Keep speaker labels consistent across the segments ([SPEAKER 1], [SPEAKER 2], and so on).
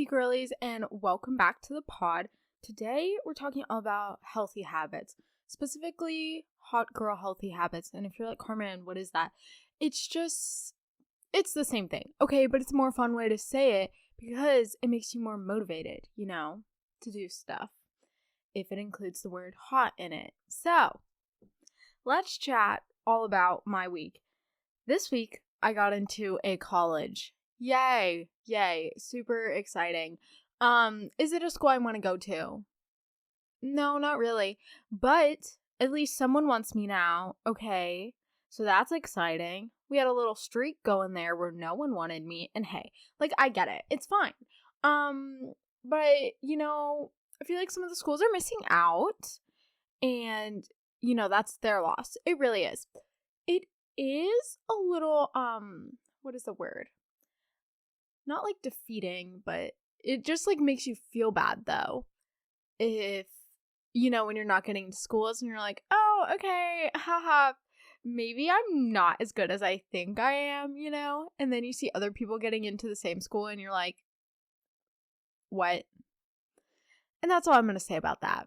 [SPEAKER 1] girlies, and welcome back to the pod. Today, we're talking all about healthy habits, specifically hot girl healthy habits. And if you're like, Carmen, what is that? It's the same thing, okay? But it's a more fun way to say it because it makes you more motivated, to do stuff, if it includes the word hot in it. So, let's chat all about my week. This week, I got into a college. Yay, super exciting. Is it a school I want to go to? No, not really, but at least someone wants me now, okay, so that's exciting. We had a little streak going there where no one wanted me, and hey, I get it, it's fine, but, I feel like some of the schools are missing out, and, that's their loss. It really is. It is a little, what is the word? Not defeating, but it just makes you feel bad though. If, when you're not getting to schools and you're like, oh, okay, haha, maybe I'm not as good as I think I am, and then you see other people getting into the same school and you're like, what? And that's all I'm going to say about that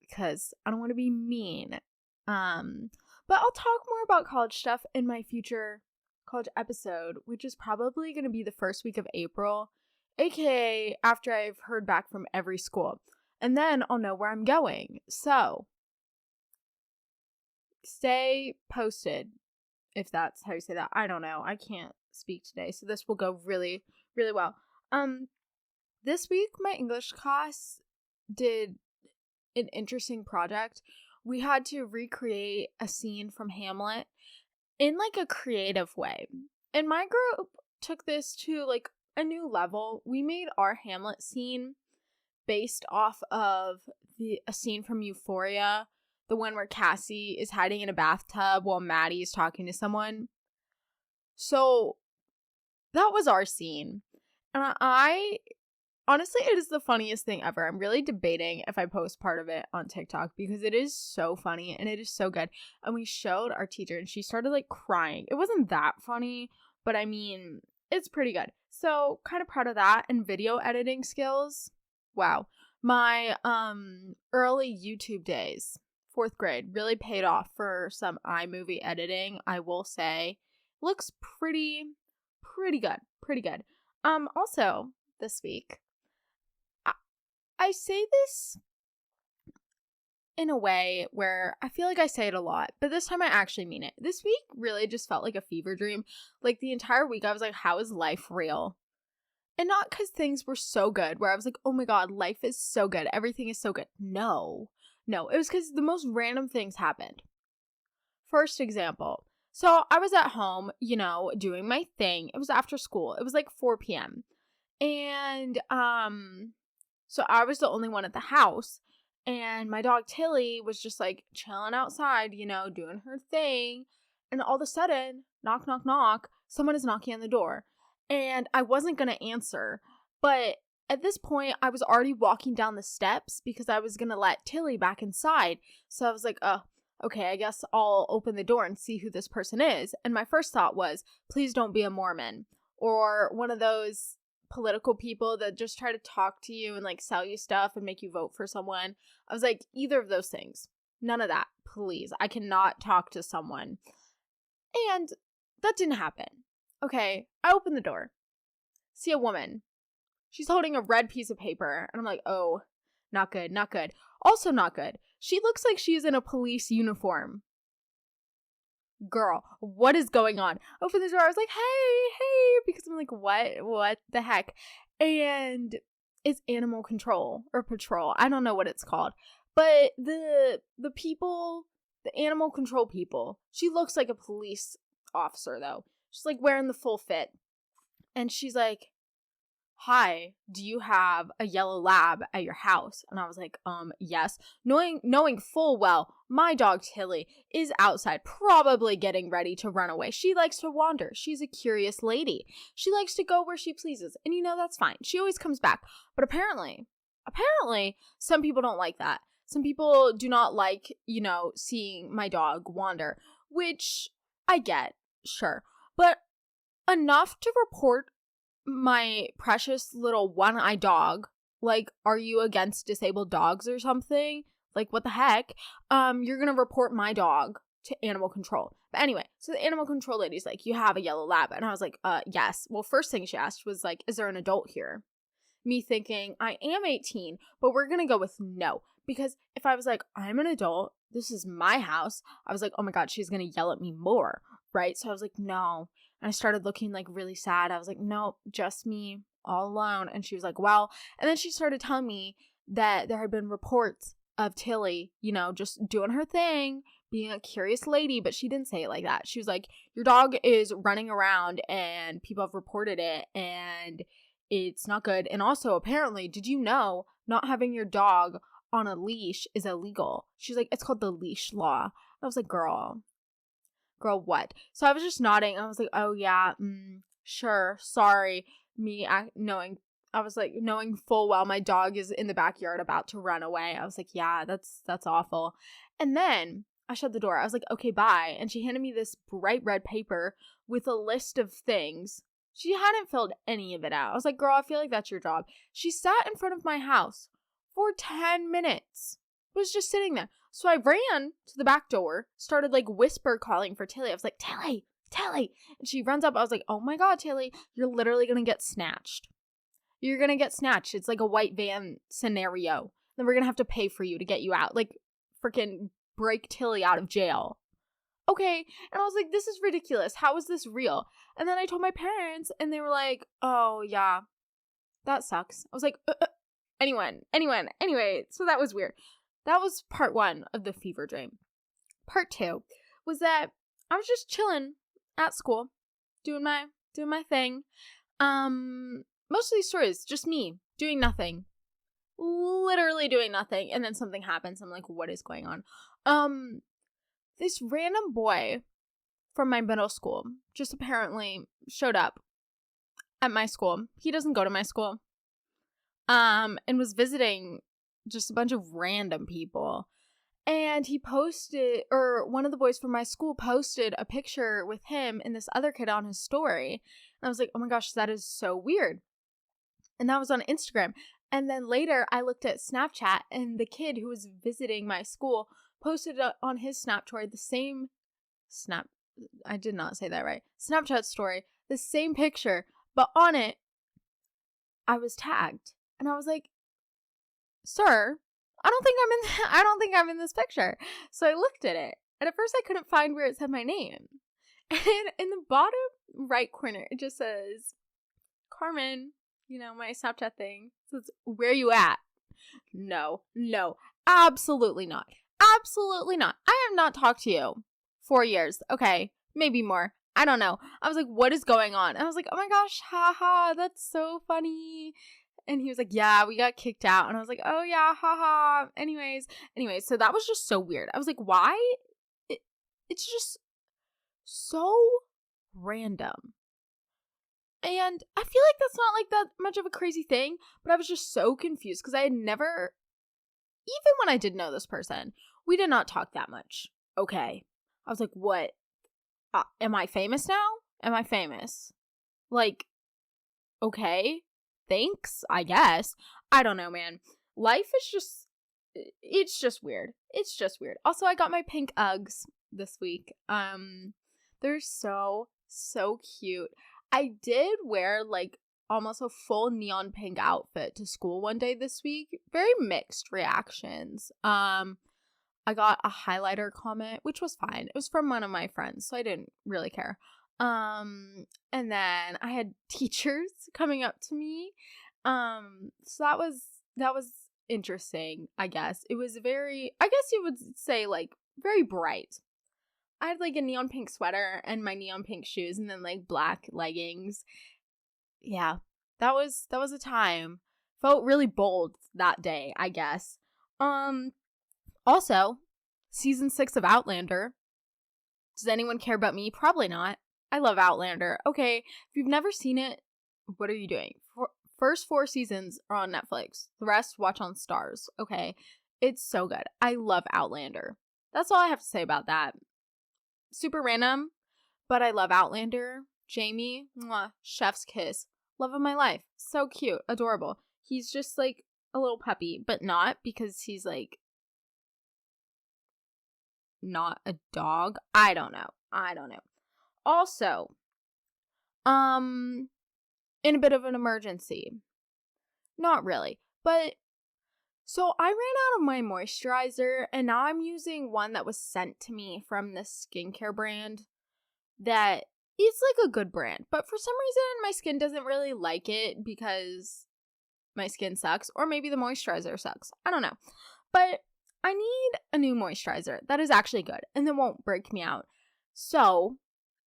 [SPEAKER 1] because I don't want to be mean. But I'll talk more about college stuff in my future college episode, which is probably going to be the first week of April, aka after I've heard back from every school, and then I'll know where I'm going. So stay posted, if that's how you say that. I don't know, I can't speak today, so this will go really, really well. This week my English class did an interesting project. We had to recreate a scene from Hamlet in a creative way. And my group took this to a new level. We made our Hamlet scene based off of a scene from Euphoria, the one where Cassie is hiding in a bathtub while Maddie is talking to someone. So that was our scene. And honestly, it is the funniest thing ever. I'm really debating if I post part of it on TikTok because it is so funny and it is so good. And we showed our teacher and she started crying. It wasn't that funny, but I mean, it's pretty good. So kind of proud of that. And video editing skills. Wow. My early YouTube days, 4th grade, really paid off for some iMovie editing, I will say. Looks pretty good. Also this week, I say this in a way where I feel like I say it a lot, but this time I actually mean it. This week really just felt like a fever dream. The entire week I was like, how is life real? And not because things were so good, where I was like, oh my god, life is so good. Everything is so good. No, it was because the most random things happened. First example. So I was at home, doing my thing. It was after school. It was 4 p.m. And, so I was the only one at the house, and my dog Tilly was just chilling outside, doing her thing, and all of a sudden, knock, knock, knock, someone is knocking on the door, and I wasn't going to answer, but at this point, I was already walking down the steps because I was going to let Tilly back inside, so I was like, okay, I guess I'll open the door and see who this person is, and my first thought was, please don't be a Mormon, or one of those political people that just try to talk to you and sell you stuff and make you vote for someone. I was like, either of those things. None of that, please. I cannot talk to someone. And that didn't happen. Okay, I open the door. See a woman. She's holding a red piece of paper. And I'm like, oh, not good. Also not good. She looks like she's in a police uniform. Girl, what is going on? Open the door. I was like, hey, because I'm like, what the heck? And it's animal control or patrol. I don't know what it's called. But the people, the animal control people, she looks like a police officer though. She's wearing the full fit. And she's like, hi, do you have a yellow lab at your house? And I was like, yes. Knowing full well, my dog Tilly is outside, probably getting ready to run away. She likes to wander. She's a curious lady. She likes to go where she pleases. And that's fine. She always comes back. But apparently, some people don't like that. Some people do not like, seeing my dog wander, which I get, sure. But enough to report my precious little one-eyed dog. Like, are you against disabled dogs or something? Like, what the heck? You're gonna report my dog to animal control. But anyway, so the animal control lady's like, you have a yellow lab. And I was like, yes. Well, first thing she asked was like, is there an adult here? Me thinking, I am 18, but we're gonna go with no. Because if I was like, I'm an adult, this is my house, I was like, oh my God, she's gonna yell at me more, right? So I was like, no. And I started looking like really sad. I was like, nope, just me, all alone. And she was like, well, and then she started telling me that there had been reports of Tilly, you know, just doing her thing, being a curious lady, but she didn't say it like that. She was like, your dog is running around and people have reported it and it's not good. And also, apparently, did you know not having your dog on a leash is illegal? She's like, it's called the leash law. I was like, girl, what? So I was just nodding. I was like, oh yeah, sure, sorry. I was like, knowing full well my dog is in the backyard about to run away. I was like, yeah, that's awful. And then I shut the door. I was like, okay, bye. And she handed me this bright red paper with a list of things. She hadn't filled any of it out. I was like, girl, I feel like that's your job. She sat in front of my house for 10 minutes. Was just sitting there. So I ran to the back door, started like whisper calling for Tilly. I was like, Tilly. And she runs up. I was like, oh my God, Tilly, you're literally going to get snatched. You're going to get snatched. It's like a white van scenario. Then we're going to have to pay for you to get you out. Like, freaking break Tilly out of jail. Okay. And I was like, this is ridiculous. How is this real? And then I told my parents and they were like, oh yeah, that sucks. I was like, Anyway, so that was weird. That was part 1 of the fever dream. Part 2 was that I was just chilling at school, doing my thing. Most of these stories, just me doing nothing, literally doing nothing, and then something happens. I'm like, what is going on? This random boy from my middle school just apparently showed up at my school. He doesn't go to my school. And was visiting just a bunch of random people. And he posted, or one of the boys from my school posted a picture with him and this other kid on his story. And I was like, oh my gosh, that is so weird. And that was on Instagram. And then later I looked at Snapchat and the kid who was visiting my school posted on his Snapchat the same I did not say that right. Snapchat story, the same picture, but on it, I was tagged. And I was like, sir, I don't think I'm in this picture. So I looked at it. And at first I couldn't find where it said my name. And in the bottom right corner, it just says, Carmen, you know, my Snapchat thing. It says, where you at? No, absolutely not. Absolutely not. I have not talked to you 4 years. Okay, maybe more. I don't know. I was like, what is going on? And I was like, oh my gosh, haha, that's so funny. And he was like, yeah, we got kicked out. And I was like, oh yeah, haha. Anyways, so that was just so weird. I was like, why? It's just so random. And I feel like that's not like that much of a crazy thing, but I was just so confused because I had never, even when I did know this person, we did not talk that much. Okay. I was like, what? Am I famous now? Am I famous? Like, okay, thanks, I guess. I don't know, man. Life is just, it's just weird. It's just weird. Also, I got my pink Uggs this week. They're so cute. I did wear like almost a full neon pink outfit to school one day this week. Very mixed reactions. I got a highlighter comment, which was fine. It was from one of my friends, so I didn't really care. And then I had teachers coming up to me. So that was interesting, I guess. It was very, I guess you would say like very bright. I had like a neon pink sweater and my neon pink shoes and then like black leggings. Yeah, that was a time. Felt really bold that day, I guess. Also, season 6 of Outlander. Does anyone care about me? Probably not. I love Outlander. Okay, if you've never seen it, what are you doing? First 4 seasons are on Netflix. The rest, watch on Stars. Okay, it's so good. I love Outlander. That's all I have to say about that. Super random, but I love Outlander. Jamie, mwah, chef's kiss. Love of my life. So cute. Adorable. He's just like a little puppy, but not because he's like not a dog. I don't know. Also, in a bit of an emergency. Not really, but so I ran out of my moisturizer and now I'm using one that was sent to me from this skincare brand that is like a good brand, but for some reason my skin doesn't really like it because my skin sucks, or maybe the moisturizer sucks. I don't know. But I need a new moisturizer that is actually good and that won't break me out. So,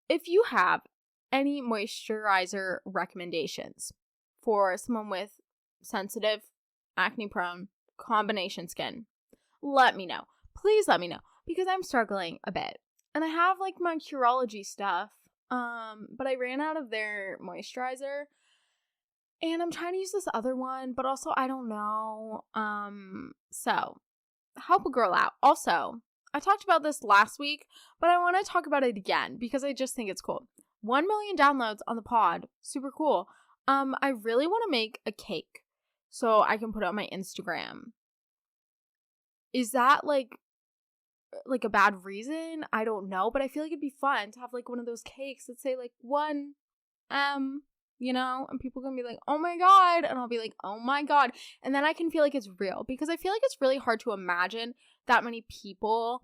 [SPEAKER 1] if you have any moisturizer recommendations for someone with sensitive, acne-prone, combination skin, let me know. Please let me know, because I'm struggling a bit. And I have like my Curology stuff, but I ran out of their moisturizer. And I'm trying to use this other one, but also I don't know. So help a girl out. Also, I talked about this last week, but I want to talk about it again because I just think it's cool. 1 million downloads on the pod. Super cool. I really want to make a cake so I can put it on my Instagram. Is that like a bad reason? I don't know, but I feel like it'd be fun to have like one of those cakes that say like 1M, you know, and people can be like, oh my god, and I'll be like, oh my god, and then I can feel like it's real, because I feel like it's really hard to imagine that many people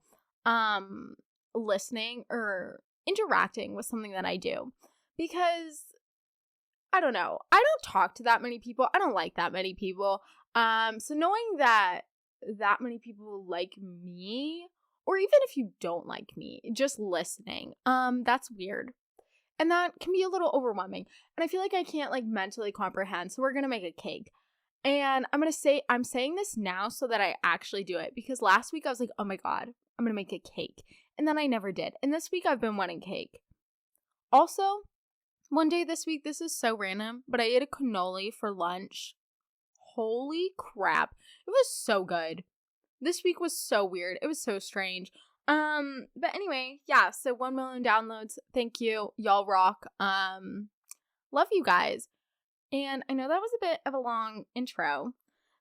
[SPEAKER 1] listening or interacting with something that I do, because I don't know, I don't talk to that many people, I don't like that many people, so knowing that many people like me, or even if you don't like me, just listening, that's weird. And that can be a little overwhelming. And I feel like I can't like mentally comprehend. So we're going to make a cake. And I'm saying this now so that I actually do it. Because last week I was like, oh my god, I'm going to make a cake. And then I never did. And this week I've been wanting cake. Also, one day this week, this is so random, but I ate a cannoli for lunch. Holy crap. It was so good. This week was so weird. It was so strange. But anyway, yeah, so 1 million downloads. Thank you. Y'all rock. Love you guys. And I know that was a bit of a long intro,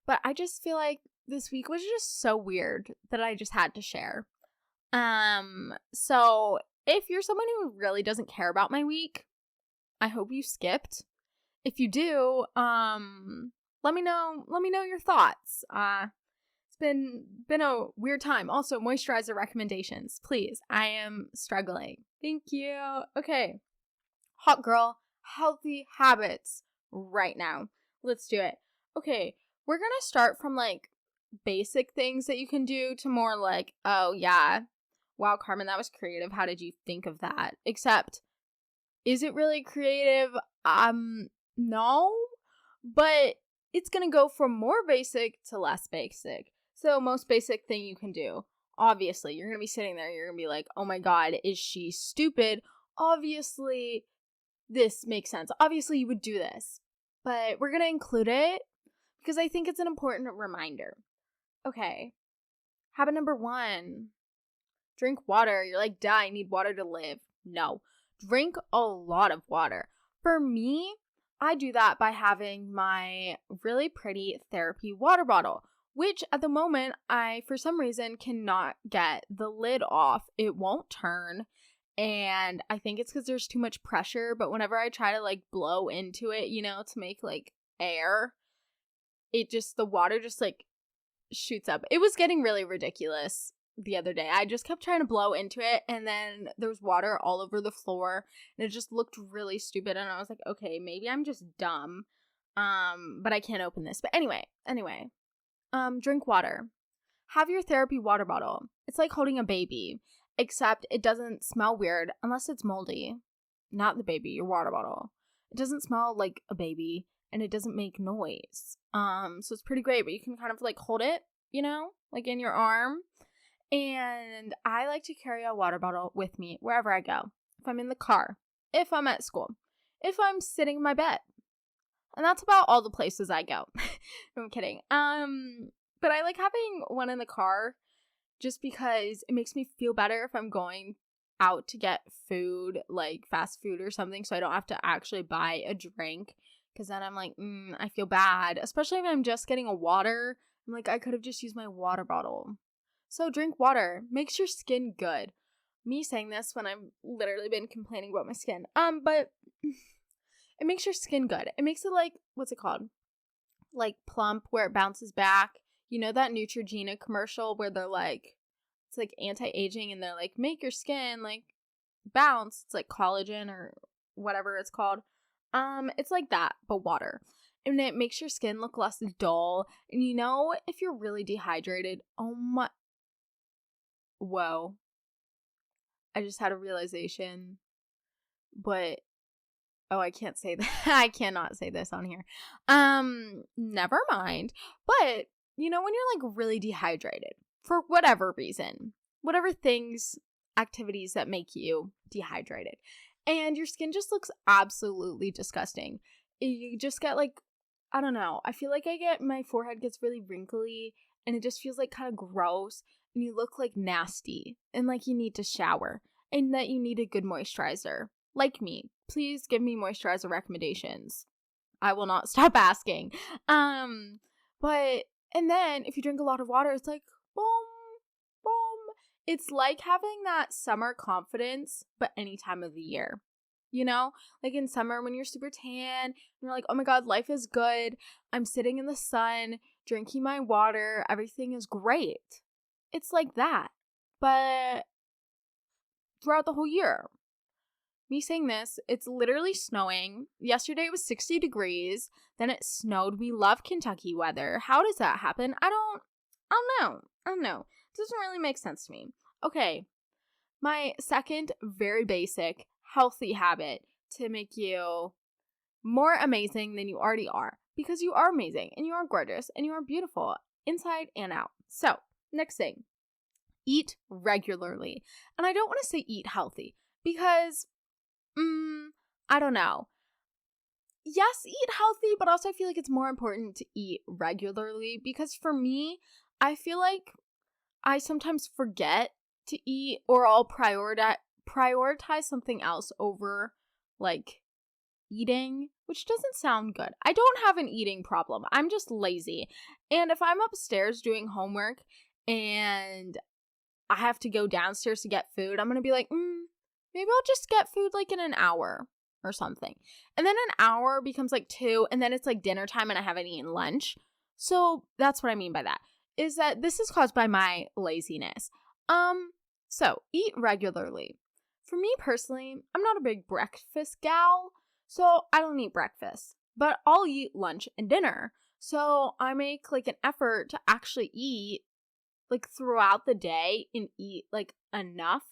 [SPEAKER 1] but I just feel like this week was just so weird that I just had to share. So if you're someone who really doesn't care about my week, I hope you skipped. If you do, let me know your thoughts. It's been a weird time. Also, moisturizer recommendations, please. I am struggling. Thank you. Okay. Hot girl, healthy habits right now. Let's do it. Okay, we're gonna start from like basic things that you can do to more like, oh yeah, wow, Carmen, that was creative. How did you think of that? Except, is it really creative? No, but it's gonna go from more basic to less basic. So most basic thing you can do, obviously, you're going to be sitting there, you're going to be like, oh my god, is she stupid? Obviously, this makes sense. Obviously, you would do this. But we're going to include it because I think it's an important reminder. Okay, habit number 1, drink water. You're like, duh, I need water to live. No, drink a lot of water. For me, I do that by having my really pretty therapy water bottle, which at the moment I, for some reason, cannot get the lid off. It won't turn, and I think it's because there's too much pressure, but whenever I try to like blow into it, you know, to make like air, the water just like shoots up. It was getting really ridiculous the other day. I just kept trying to blow into it, and then there was water all over the floor, and it just looked really stupid, and I was like, okay, maybe I'm just dumb, but I can't open this. But anyway, drink water. Have your therapy water bottle. It's like holding a baby, except it doesn't smell weird unless it's moldy. Not the baby, your water bottle. It doesn't smell like a baby, and it doesn't make noise. So it's pretty great, but you can kind of like hold it, you know, like in your arm. And I like to carry a water bottle with me wherever I go. If I'm in the car, if I'm at school, if I'm sitting in my bed. And that's about all the places I go. No, I'm kidding. But I like having one in the car just because it makes me feel better if I'm going out to get food, like fast food or something, so I don't have to actually buy a drink. because then I'm like, I feel bad, especially if I'm just getting a water. I'm like, I could have just used my water bottle. So drink water. Makes your skin good. Me saying this when I've literally been complaining about my skin. But it makes your skin good. It makes it like, what's it called? Like plump, where it bounces back. You know that Neutrogena commercial where they're like, it's like anti-aging, and they're like, make your skin like bounce. It's like collagen or whatever it's called. It's like that, but water. And it makes your skin look less dull. And you know, if you're really dehydrated, oh my, whoa. I just had a realization, but oh, I can't say that. I cannot say this on here. Never mind. But, you know, when you're like really dehydrated for whatever reason, whatever things, activities that make you dehydrated, and your skin just looks absolutely disgusting. You just get like, I don't know. I feel like my forehead gets really wrinkly and it just feels like kind of gross, and you look like nasty and like you need to shower and that you need a good moisturizer. Like me, please give me moisturizer recommendations. I will not stop asking. But, and then if you drink a lot of water, it's like, boom, boom. It's like having that summer confidence, but any time of the year. You know, like in summer when you're super tan and you're like, oh my God, life is good. I'm sitting in the sun, drinking my water. Everything is great. It's like that. But throughout the whole year. Me saying this, it's literally snowing. Yesterday it was 60 degrees. Then it snowed. We love Kentucky weather. How does that happen? I don't know. It doesn't really make sense to me. Okay. My second very basic healthy habit to make you more amazing than you already are, because you are amazing and you are gorgeous and you are beautiful inside and out. So, next thing, eat regularly. And I don't want to say eat healthy because I don't know. Yes, eat healthy, but also I feel like it's more important to eat regularly, because for me, I feel like I sometimes forget to eat, or I'll prioritize something else over like eating, which doesn't sound good. I don't have an eating problem. I'm just lazy. And if I'm upstairs doing homework and I have to go downstairs to get food, I'm going to be like, maybe I'll just get food like in an hour or something. And then an hour becomes like 2, and then it's like dinner time and I haven't eaten lunch. So that's what I mean by that, is that this is caused by my laziness. So eat regularly. For me personally, I'm not a big breakfast gal, so I don't eat breakfast, but I'll eat lunch and dinner. So I make like an effort to actually eat like throughout the day and eat like enough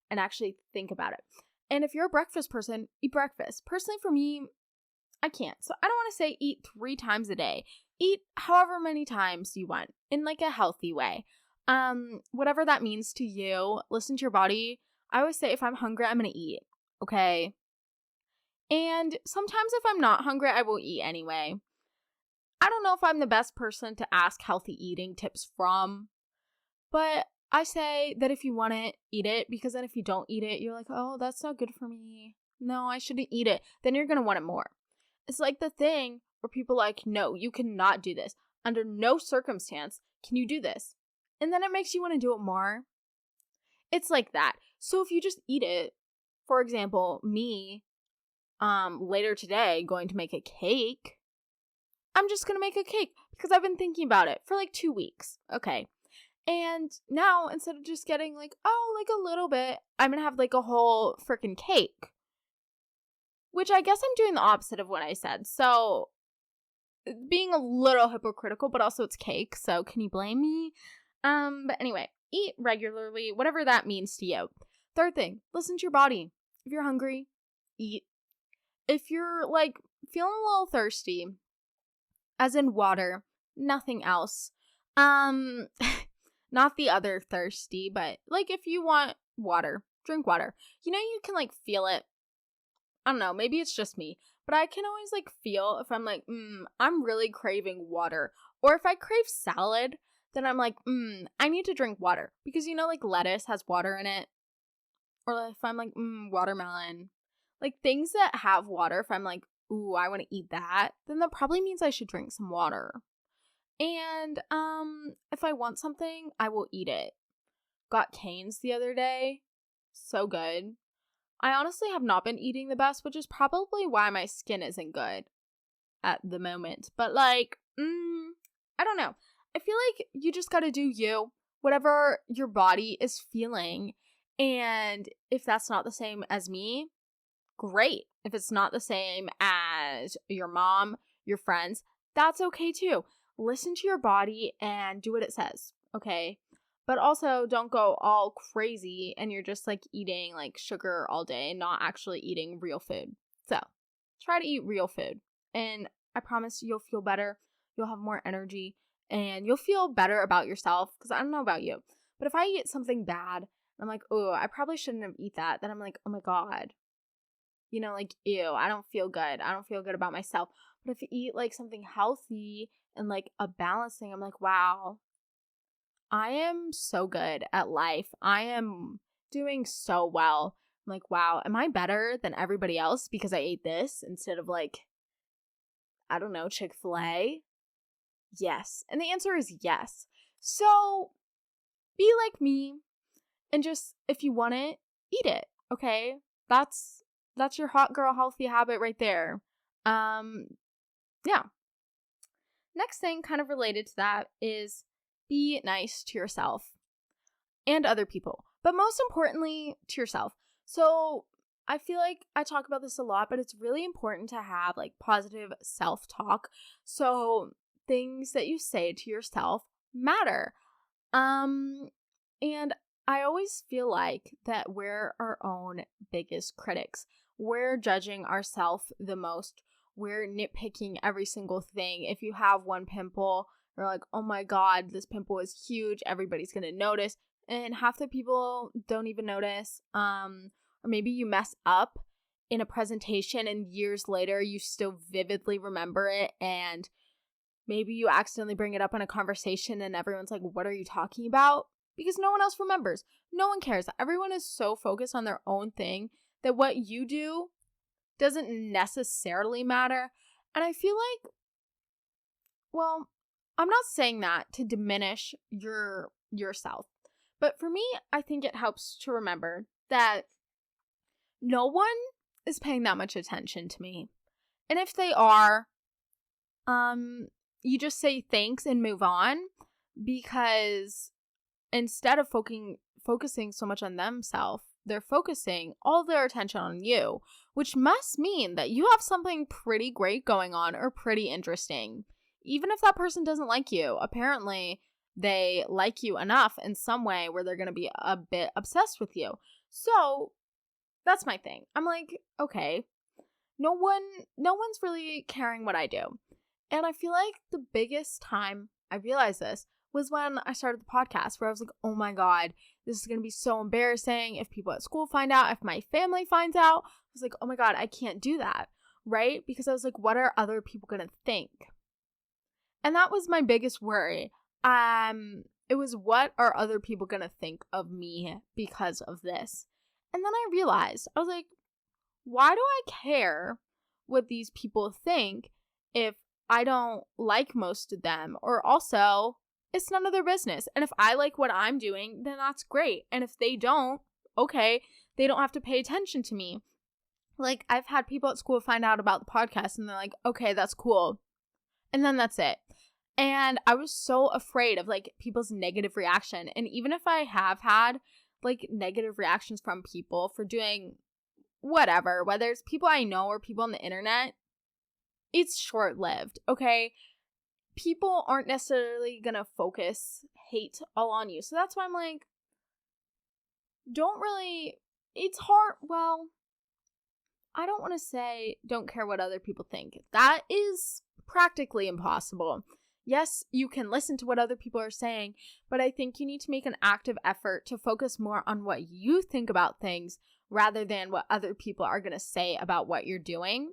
[SPEAKER 1] and actually think about it. And if you're a breakfast person, eat breakfast. Personally, for me, I can't. So I don't want to say eat 3 times a day. Eat however many times you want in like a healthy way. Whatever that means to you, listen to your body. I always say if I'm hungry, I'm going to eat. Okay. And sometimes if I'm not hungry, I will eat anyway. I don't know if I'm the best person to ask healthy eating tips from, but I say that if you want it, eat it, because then if you don't eat it, you're like, oh, that's not good for me. No, I shouldn't eat it. Then you're going to want it more. It's like the thing where people are like, no, you cannot do this. Under no circumstance can you do this. And then it makes you want to do it more. It's like that. So if you just eat it, for example, me, later today going to make a cake, I'm just going to make a cake because I've been thinking about it for like 2 weeks. Okay. And now, instead of just getting like, oh, like a little bit, I'm going to have like a whole freaking cake. Which I guess I'm doing the opposite of what I said. So, being a little hypocritical, but also it's cake. So, can you blame me? But anyway, eat regularly, whatever that means to you. Third thing, listen to your body. If you're hungry, eat. If you're like feeling a little thirsty, as in water, nothing else. Not the other thirsty, but like if you want water, drink water. You know, you can like feel it. I don't know, maybe it's just me, but I can always like feel if I'm like, I'm really craving water. Or if I crave salad, then I'm like, I need to drink water. Because you know, like lettuce has water in it. Or if I'm like, watermelon. Like things that have water, if I'm like, ooh, I want to eat that, then that probably means I should drink some water. And if I want something, I will eat it. Got Cane's the other day. So good. I honestly have not been eating the best, which is probably why my skin isn't good at the moment. But like, I don't know. I feel like you just gotta do you, whatever your body is feeling. And if that's not the same as me, great. If it's not the same as your mom, your friends, that's okay too. Listen to your body and do what it says, okay? But also don't go all crazy and you're just like eating like sugar all day and not actually eating real food. So try to eat real food and I promise you'll feel better. You'll have more energy and you'll feel better about yourself, because I don't know about you, but if I eat something bad and I'm like, oh, I probably shouldn't have eat that, then I'm like, oh my God, you know, like, ew, I don't feel good. I don't feel good about myself. But if you eat like something healthy and like a balanced thing, I'm like, wow, I am so good at life. I am doing so well. I'm like, wow, am I better than everybody else because I ate this instead of like, I don't know, Chick-fil-A? Yes. And the answer is yes. So be like me and just, if you want it, eat it. Okay? That's your hot girl healthy habit right there. Yeah. Next thing kind of related to that is be nice to yourself and other people, but most importantly to yourself. So I feel like I talk about this a lot, but it's really important to have like positive self-talk. So things that you say to yourself matter. And I always feel like that we're our own biggest critics. We're judging ourselves the most. We're nitpicking every single thing. If you have one pimple, you're like, oh my God, this pimple is huge. Everybody's going to notice. And half the people don't even notice. Or maybe you mess up in a presentation and years later you still vividly remember it. And maybe you accidentally bring it up in a conversation and everyone's like, what are you talking about? Because no one else remembers. No one cares. Everyone is so focused on their own thing that what you do doesn't necessarily matter. And I feel like, well, I'm not saying that to diminish yourself. But for me, I think it helps to remember that no one is paying that much attention to me. And if they are, you just say thanks and move on, because instead of focusing so much on themselves, they're focusing all their attention on you, which must mean that you have something pretty great going on or pretty interesting. Even if that person doesn't like you, apparently they like you enough in some way where they're going to be a bit obsessed with you. So that's my thing. I'm like, okay, no one's really caring what I do. And I feel like the biggest time I realized this was when I started the podcast, where I was like, oh my God, this is going to be so embarrassing if people at school find out, if my family finds out. I was like, oh my God, I can't do that, right? Because I was like, what are other people going to think? And that was my biggest worry. It was, what are other people going to think of me because of this? And then I realized, I was like, why do I care what these people think if I don't like most of them? Or also, it's none of their business. And if I like what I'm doing, then that's great. And if they don't, okay, they don't have to pay attention to me. Like, I've had people at school find out about the podcast and they're like, okay, that's cool. And then that's it. And I was so afraid of like people's negative reaction. And even if I have had like negative reactions from people for doing whatever, whether it's people I know or people on the internet, it's short-lived, okay? People aren't necessarily gonna focus hate all on you. So that's why I'm like, it's hard. Well, I don't want to say don't care what other people think. That is practically impossible. Yes, you can listen to what other people are saying, but I think you need to make an active effort to focus more on what you think about things rather than what other people are going to say about what you're doing.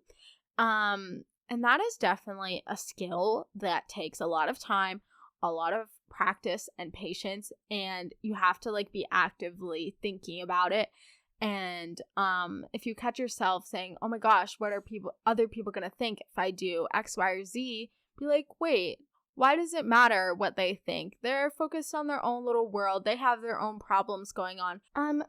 [SPEAKER 1] And that is definitely a skill that takes a lot of time, a lot of practice and patience, and you have to like be actively thinking about it And if you catch yourself saying, oh my gosh, what are other people going to think if I do X, Y, or Z? Be like, wait, why does it matter what they think? They're focused on their own little world. They have their own problems going on.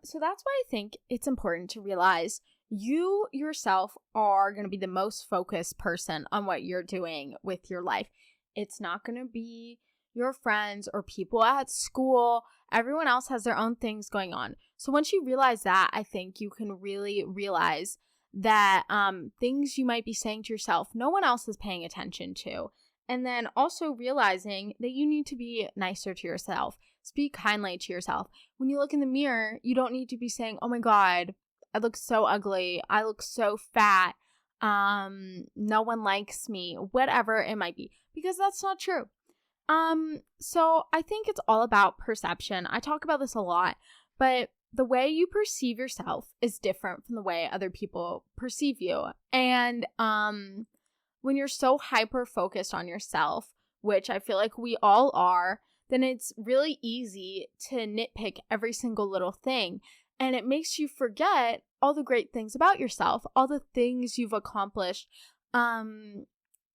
[SPEAKER 1] So that's why I think it's important to realize you yourself are going to be the most focused person on what you're doing with your life. It's not going to be your friends or people at school. Everyone else has their own things going on. So once you realize that, I think you can really realize that things you might be saying to yourself, no one else is paying attention to. And then also realizing that you need to be nicer to yourself. Speak kindly to yourself. When you look in the mirror, you don't need to be saying, oh my God, I look so ugly. I look so fat. No one likes me. Whatever it might be. Because that's not true. So I think it's all about perception. I talk about this a lot, but the way you perceive yourself is different from the way other people perceive you. And, when you're so hyper focused on yourself, which I feel like we all are, then it's really easy to nitpick every single little thing. And it makes you forget all the great things about yourself, all the things you've accomplished,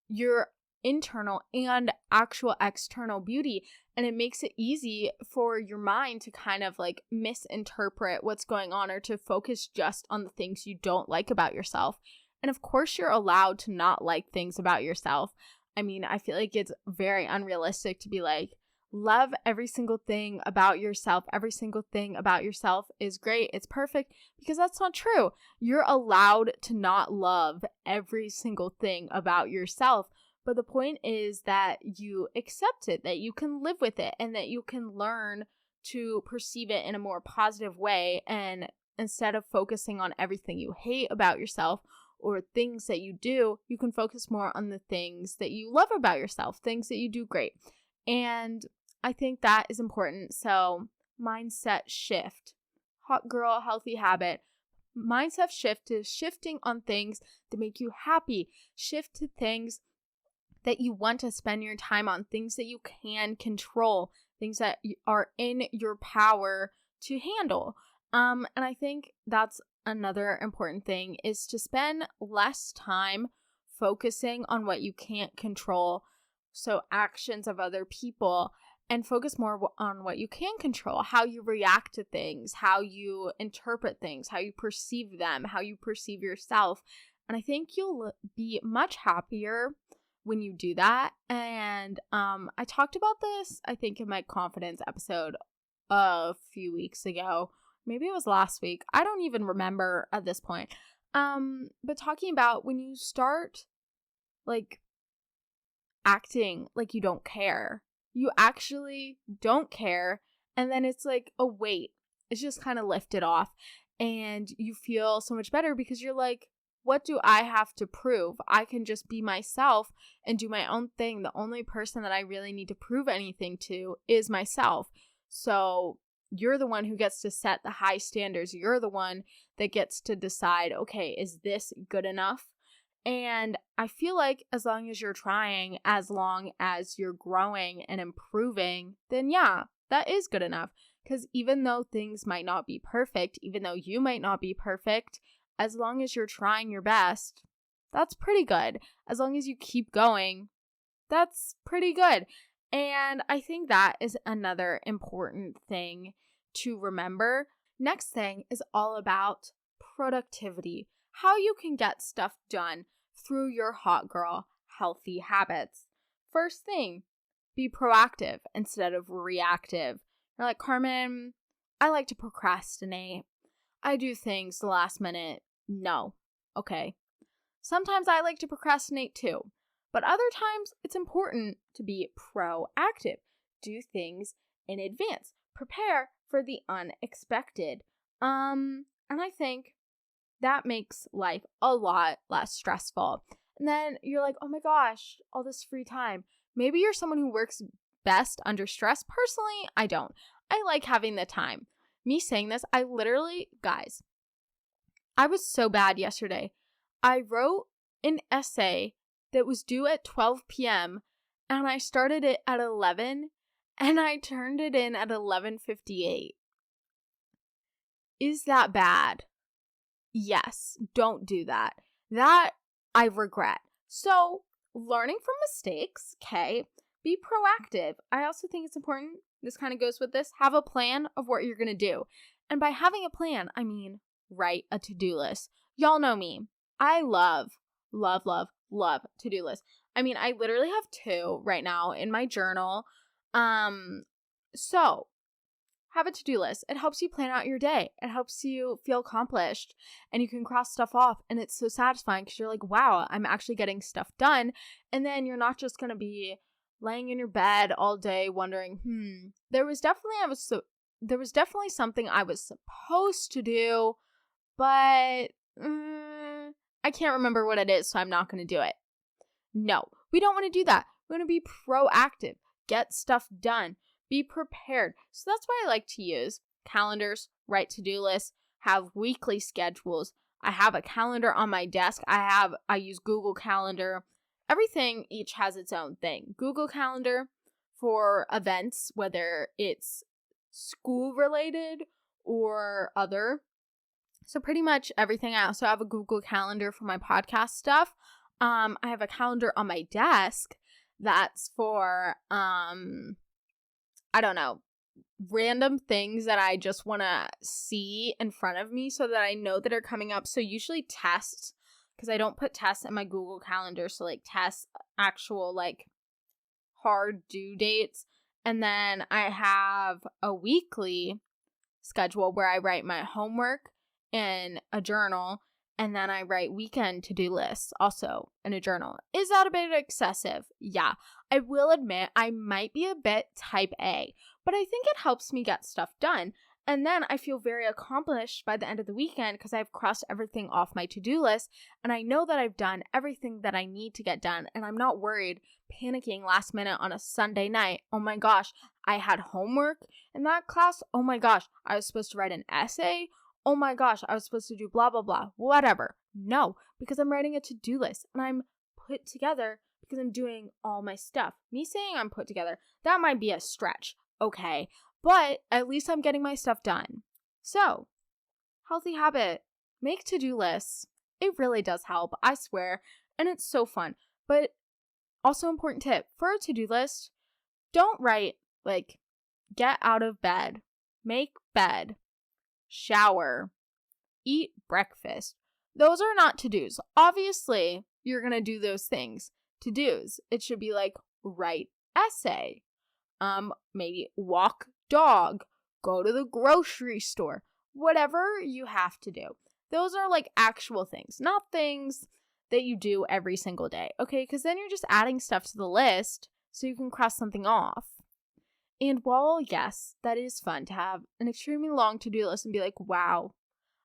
[SPEAKER 1] your internal and actual external beauty. And it makes it easy for your mind to kind of like misinterpret what's going on or to focus just on the things you don't like about yourself. And of course, you're allowed to not like things about yourself. I mean, I feel like it's very unrealistic to be like, love every single thing about yourself. Every single thing about yourself is great. It's perfect, because that's not true. You're allowed to not love every single thing about yourself. But the point is that you accept it, that you can live with it, and that you can learn to perceive it in a more positive way. And instead of focusing on everything you hate about yourself or things that you do, you can focus more on the things that you love about yourself, things that you do great. And I think that is important. So mindset shift, hot girl, healthy habit. Mindset shift is shifting on things that make you happy. Shift to things that you want to spend your time on, things that you can control, things that are in your power to handle. And I think that's another important thing, is to spend less time focusing on what you can't control, so actions of other people, and focus more on what you can control, how you react to things, how you interpret things, how you perceive them, how you perceive yourself. And I think you'll be much happier when you do that. And I talked about this, I think, in my confidence episode a few weeks ago. Maybe it was last week. I don't even remember at this point. But talking about when you start like acting like you don't care, you actually don't care. And then it's like a weight. It's just kind of lifted off. And you feel so much better because you're like, what do I have to prove? I can just be myself and do my own thing. The only person that I really need to prove anything to is myself. So you're the one who gets to set the high standards. You're the one that gets to decide, okay, is this good enough? And I feel like as long as you're trying, as long as you're growing and improving, then yeah, that is good enough. Because even though things might not be perfect, even though you might not be perfect, as long as you're trying your best, that's pretty good. As long as you keep going, that's pretty good. And I think that is another important thing to remember. Next thing is all about productivity. How you can get stuff done through your hot girl healthy habits. First thing, be proactive instead of reactive. You're like, Carmen, I like to procrastinate. I do things the last minute. No. Okay. Sometimes I like to procrastinate too. But other times it's important to be proactive. Do things in advance. Prepare for the unexpected. And I think that makes life a lot less stressful. And then you're like, oh my gosh, all this free time. Maybe you're someone who works best under stress. Personally, I don't. I like having the time. Me saying this, I literally, guys, I was so bad yesterday. I wrote an essay that was due at 12 p.m. and I started it at 11 and I turned it in at 11:58. Is that bad? Yes, don't do that. That I regret. So, learning from mistakes, okay? Be proactive. I also think it's important, this kind of goes with this, have a plan of what you're going to do. And by having a plan, I mean, write a to-do list. Y'all know me. I love to-do lists. I mean, I literally have 2 right now in my journal. So have a to-do list. It helps you plan out your day. It helps you feel accomplished, and you can cross stuff off, and it's so satisfying because you're like, wow, I'm actually getting stuff done. And then you're not just going to be laying in your bed all day wondering, there was definitely something I was supposed to do, but I can't remember what it is, so I'm not going to do it. No, we don't want to do that. We want to be proactive, get stuff done, be prepared. So that's why I like to use calendars, write to-do lists, have weekly schedules. I have a calendar on my desk. I use Google Calendar. Everything each has its own thing. Google Calendar for events, whether it's school related or other. So pretty much everything. I also have a Google Calendar for my podcast stuff. I have a calendar on my desk that's for, I don't know, random things that I just want to see in front of me so that I know that are coming up. So usually tests, because I don't put tests in my Google Calendar. So like tests, actual like hard due dates. And then I have a weekly schedule where I write my homework in a journal, and then I write weekend to-do lists also in a journal. Is that a bit excessive? Yeah. I will admit I might be a bit type A, but I think it helps me get stuff done. And then I feel very accomplished by the end of the weekend because I've crossed everything off my to-do list, and I know that I've done everything that I need to get done, and I'm not worried panicking last minute on a Sunday night. Oh my gosh, I had homework in that class. Oh my gosh, I was supposed to write an essay. Oh my gosh, I was supposed to do blah, blah, blah, whatever. No, because I'm writing a to-do list and I'm put together because I'm doing all my stuff. Me saying I'm put together, that might be a stretch, okay? But at least I'm getting my stuff done. So, healthy habit, make to-do lists. It really does help, I swear, and it's so fun. But also important tip, for a to-do list, don't write like get out of bed, make bed, shower, eat breakfast. Those are not to-dos. Obviously, you're going to do those things. To-dos. It should be like write essay. Maybe walk dog, go to the grocery store, whatever you have to do. Those are like actual things, not things that you do every single day. Okay, because then you're just adding stuff to the list so you can cross something off. And while, yes, that is fun to have an extremely long to-do list and be like, wow,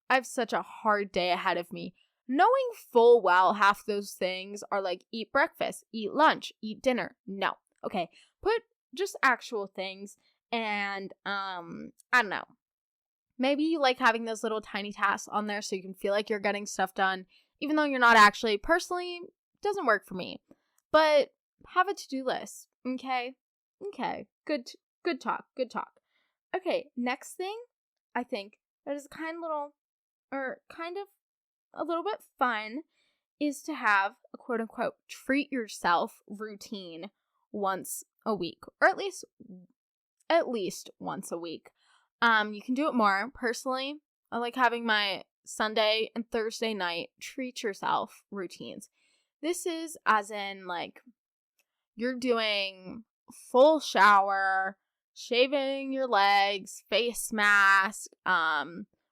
[SPEAKER 1] I have such a hard day ahead of me. Knowing full well half those things are like eat breakfast, eat lunch, eat dinner. No. Okay. Put just actual things, and I don't know. Maybe you like having those little tiny tasks on there so you can feel like you're getting stuff done, even though you're not actually. Personally, doesn't work for me. But have a to-do list. Okay? Okay. Good talk. Okay, next thing I think that is kind of a little bit fun is to have a quote unquote treat yourself routine once a week, or at least once a week. You can do it more. Personally, I like having my Sunday and Thursday night treat yourself routines. This is as in like you're doing full shower, shaving your legs, face mask,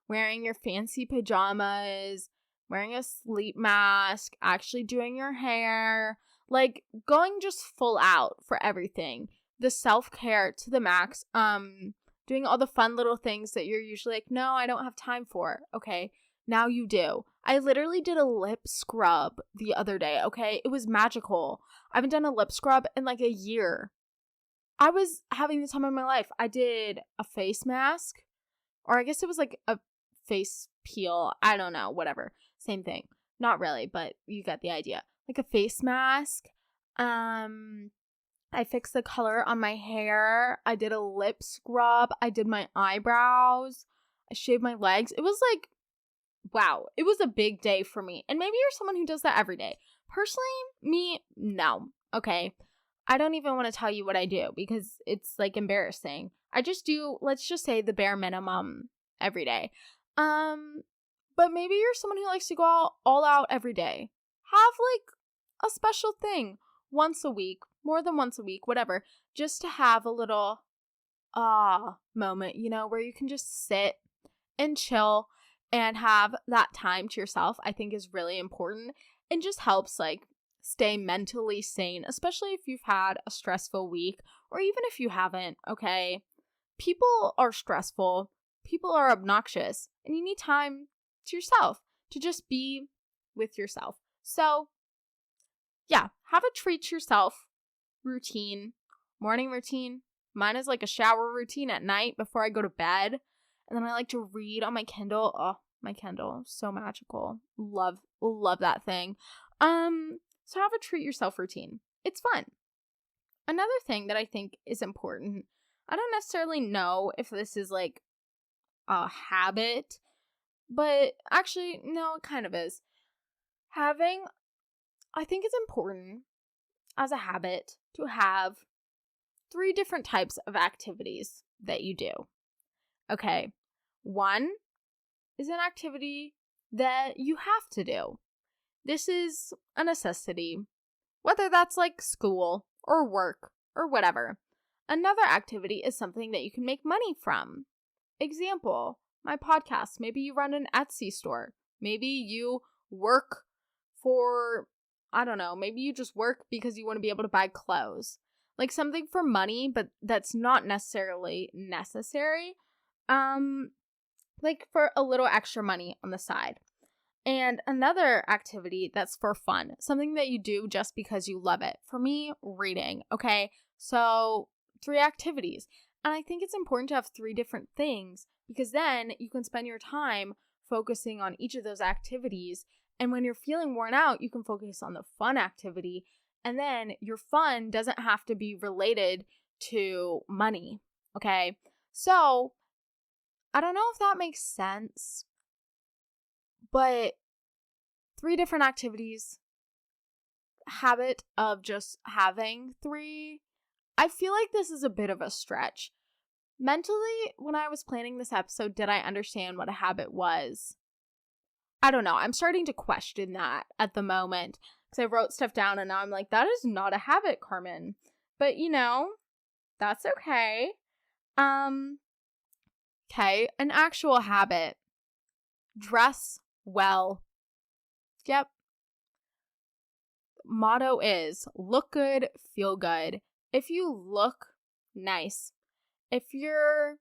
[SPEAKER 1] wearing your fancy pajamas, wearing a sleep mask, actually doing your hair, like going just full out for everything. The self-care to the max, doing all the fun little things that you're usually like, no, I don't have time for. Okay, now you do. I literally did a lip scrub the other day, okay? It was magical. I haven't done a lip scrub in like a year. I was having the time of my life. I did a face mask, or I guess it was like a face peel. I don't know, whatever. Same thing. Not really, but you get the idea. Like a face mask. I fixed the color on my hair. I did a lip scrub. I did my eyebrows. I shaved my legs. It was like wow, it was a big day for me. And maybe you're someone who does that every day. Personally, me, no. Okay. I don't even want to tell you what I do because it's like embarrassing. I just do, let's just say, the bare minimum every day. But maybe you're someone who likes to go all out every day. Have like a special thing once a week, more than once a week, whatever, just to have a little moment, where you can just sit and chill and have that time to yourself. I think is really important and just helps like stay mentally sane, especially if you've had a stressful week or even if you haven't. Okay, people are stressful, people are obnoxious, and you need time to yourself to just be with yourself. So yeah, have a treat yourself routine, morning routine. Mine is like a shower routine at night before I go to bed. And then I like to read on my Kindle. Oh, my Kindle, so magical. Love that thing. So have a treat yourself routine. It's fun. Another thing that I think is important, I don't necessarily know if this is like a habit, but actually, no, it kind of is. I think it's important as a habit to have 3 different types of activities that you do. Okay, one is an activity that you have to do. This is a necessity, whether that's like school or work or whatever. Another activity is something that you can make money from. Example, my podcast. Maybe you run an Etsy store. Maybe you work for, I don't know, maybe you just work because you want to be able to buy clothes. Like something for money, but that's not necessarily necessary. Like for a little extra money on the side. And another activity that's for fun, something that you do just because you love it. For me, reading. Okay, so 3 activities. And I think it's important to have 3 different things because then you can spend your time focusing on each of those activities. And when you're feeling worn out, you can focus on the fun activity. And then your fun doesn't have to be related to money. Okay, so I don't know if that makes sense, but 3 different activities, habit of just having 3. I feel like this is a bit of a stretch. Mentally, when I was planning this episode, did I understand what a habit was? I don't know. I'm starting to question that at the moment because I wrote stuff down and now I'm like, that is not a habit, Carmen. But that's okay. Okay, an actual habit. Dress well. Yep. Motto is look good, feel good. If you look nice, if you're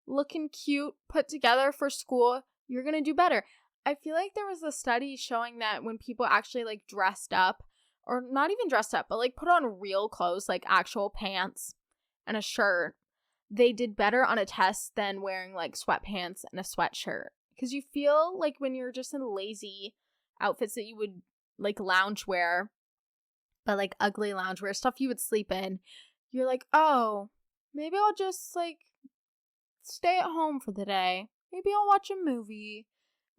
[SPEAKER 1] looking cute, put together for school, you're going to do better. I feel like there was a study showing that when people actually like dressed up, or not even dressed up, but like put on real clothes, like actual pants and a shirt, they did better on a test than wearing like sweatpants and a sweatshirt. Because you feel like when you're just in lazy outfits that you would like loungewear, but like ugly loungewear, stuff you would sleep in, you're like, oh, maybe I'll just like stay at home for the day. Maybe I'll watch a movie.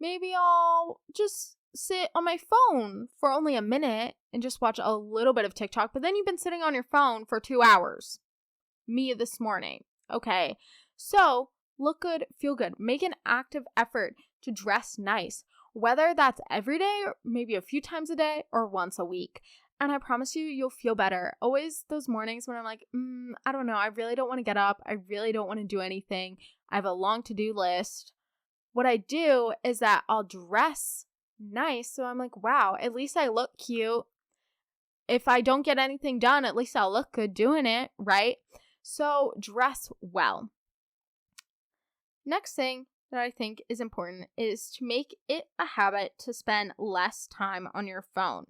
[SPEAKER 1] Maybe I'll just sit on my phone for only a minute and just watch a little bit of TikTok. But then you've been sitting on your phone for 2 hours. Me this morning. Okay, so look good, feel good. Make an active effort to dress nice, whether that's every day or maybe a few times a day or once a week. And I promise you'll feel better. Always those mornings when I'm like, I don't know, I really don't want to get up. I really don't want to do anything. I have a long to-do list. What I do is that I'll dress nice. So I'm like, wow, at least I look cute. If I don't get anything done, at least I'll look good doing it, right? So dress well. Next thing that I think is important is to make it a habit to spend less time on your phone.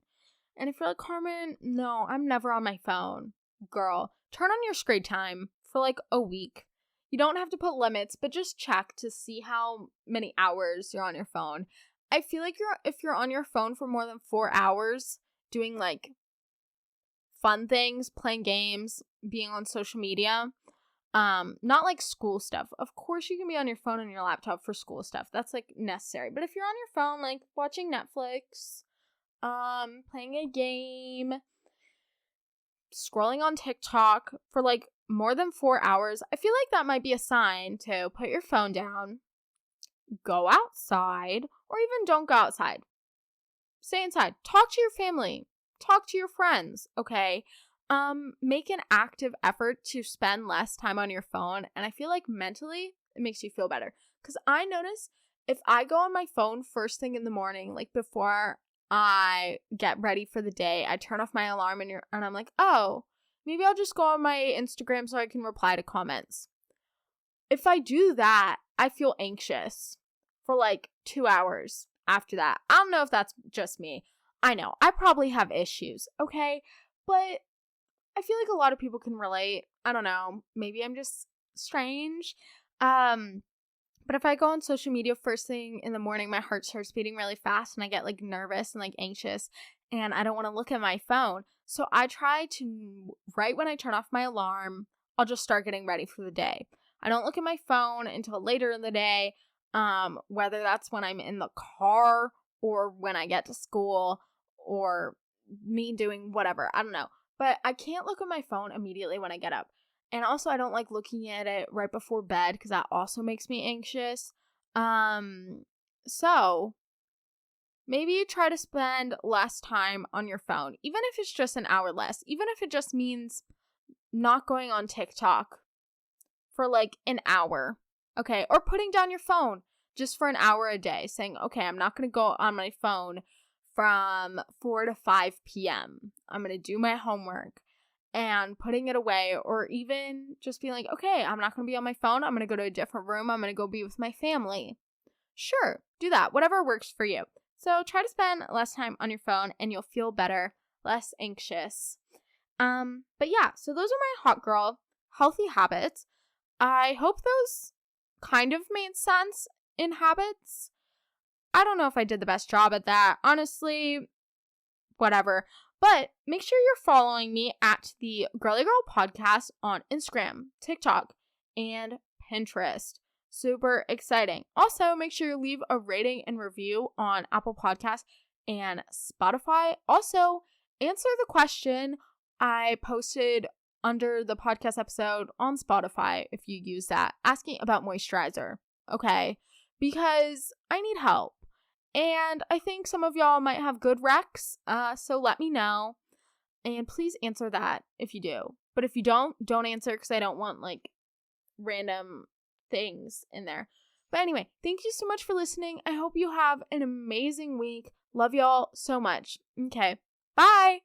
[SPEAKER 1] And if you're like, Carmen, no, I'm never on my phone. Girl, turn on your screen time for like a week. You don't have to put limits, but just check to see how many hours you're on your phone. I feel like if you're on your phone for more than 4 hours doing like fun things, playing games, being on social media, Not like school stuff. Of course you can be on your phone and your laptop for school stuff. That's like necessary. But if you're on your phone, like watching Netflix, playing a game, scrolling on TikTok for like more than 4 hours, I feel like that might be a sign to put your phone down, go outside, or even don't go outside. Stay inside. Talk to your family. Talk to your friends, okay? Make an active effort to spend less time on your phone, and I feel like mentally it makes you feel better. Because I notice if I go on my phone first thing in the morning, like before I get ready for the day, I turn off my alarm and I'm like, oh, maybe I'll just go on my Instagram so I can reply to comments. If I do that, I feel anxious for like 2 hours after that. I don't know if that's just me. I know, I probably have issues, okay? But I feel like a lot of people can relate. I don't know. Maybe I'm just strange. But if I go on social media first thing in the morning, my heart starts beating really fast and I get like nervous and like anxious and I don't want to look at my phone. So I try to, right when I turn off my alarm, I'll just start getting ready for the day. I don't look at my phone until later in the day, whether that's when I'm in the car or when I get to school or me doing whatever. I don't know. But I can't look at my phone immediately when I get up. And also, I don't like looking at it right before bed because that also makes me anxious. So maybe you try to spend less time on your phone, even if it's just an hour less, even if it just means not going on TikTok for like an hour, okay? Or putting down your phone just for an hour a day, saying, okay, I'm not going to go on my phone from 4 to 5 p.m. I'm going to do my homework and putting it away, or even just being like, okay, I'm not going to be on my phone. I'm going to go to a different room. I'm going to go be with my family. Sure, do that. Whatever works for you. So try to spend less time on your phone and you'll feel better, less anxious. But yeah, so those are my hot girl healthy habits. I hope those kind of made sense in habits. I don't know if I did the best job at that. Honestly, whatever. But make sure you're following me at the Girly Girl Podcast on Instagram, TikTok, and Pinterest. Super exciting. Also, make sure you leave a rating and review on Apple Podcasts and Spotify. Also, answer the question I posted under the podcast episode on Spotify, if you use that, asking about moisturizer, okay? Because I need help. And I think some of y'all might have good recs, so let me know. And please answer that if you do. But if you don't answer because I don't want, like, random things in there. But anyway, thank you so much for listening. I hope you have an amazing week. Love y'all so much. Okay, bye!